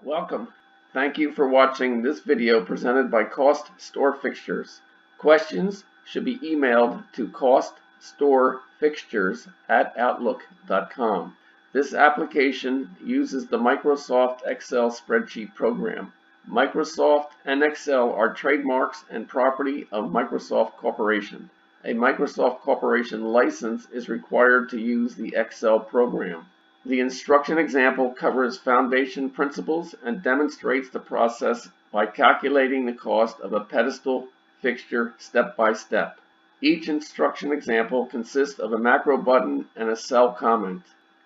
Welcome. Thank you for watching this video presented by CostStoreFixtures. Questions should be emailed to CostStoreFixtures@outlook.com. This application uses the Microsoft Excel spreadsheet program. Microsoft and Excel are trademarks and property of Microsoft Corporation. A Microsoft Corporation license is required to use the Excel program. The instruction example covers foundation principles and demonstrates the process by calculating the cost of a pedestal fixture step by step. Each instruction example consists of a macro button and a cell comment.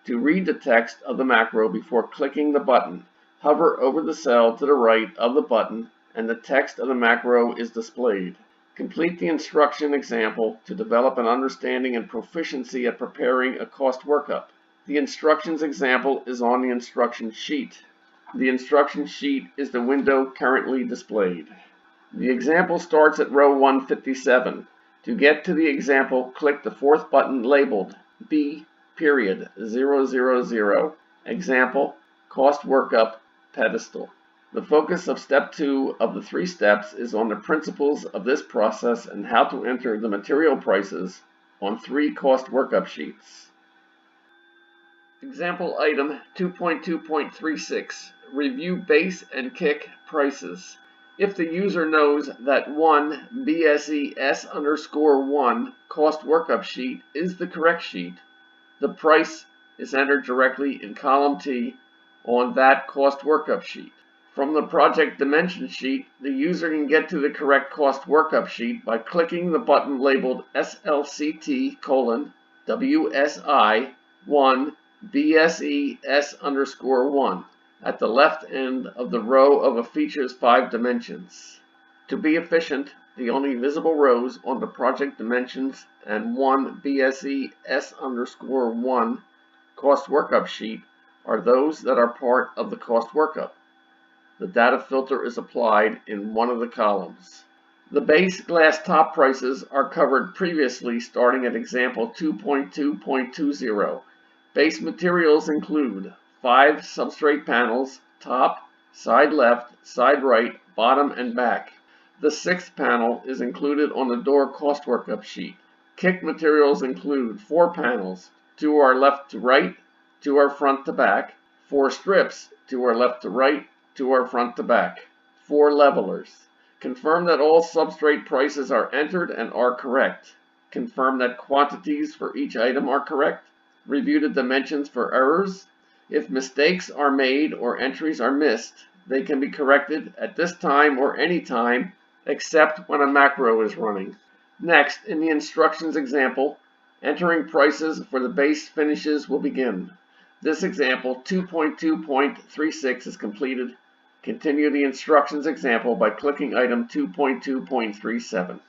To read the text of the macro before clicking the button, hover over the cell to the right of the button and the text of the macro is displayed. Complete the instruction example to develop an understanding and proficiency at preparing a cost workup. The instructions example is on the instruction sheet. The instruction sheet is the window currently displayed. The example starts at row 157. To get to the example, click the fourth button labeled B.000 Example Cost Workup Pedestal. The focus of step 2 of the 3 steps is on the principles of this process and how to enter the material prices on 3 cost workup sheets. Example item 2.2.36 Review base and kick prices. If the user knows that 1 BSES_1 cost workup sheet is the correct sheet, the price is entered directly in column T on that cost workup sheet. From the project dimension sheet, the user can get to the correct cost workup sheet by clicking the button labeled SLCT:WSI 1 BSES_1 at the left end of the row of a feature's 5 dimensions. To be efficient, the only visible rows on the project dimensions and 1 BSES_1 cost workup sheet are those that are part of the cost workup. The data filter is applied in one of the columns. The base glass top prices are covered previously starting at example 2.2.20. Base materials include 5 substrate panels, top, side left, side right, bottom, and back. The 6th panel is included on the door cost workup sheet. Kick materials include 4 panels, 2 are left to right, 2 are front to back, 4 strips, 2 are left to right, 2 are front to back, 4 levelers. Confirm that all substrate prices are entered and are correct. Confirm that quantities for each item are correct. Review the dimensions for errors. If mistakes are made or entries are missed, they can be corrected at this time or any time except when a macro is running. Next, in the instructions example, entering prices for the base finishes will begin. This example 2.2.36 is completed. Continue the instructions example by clicking item 2.2.37.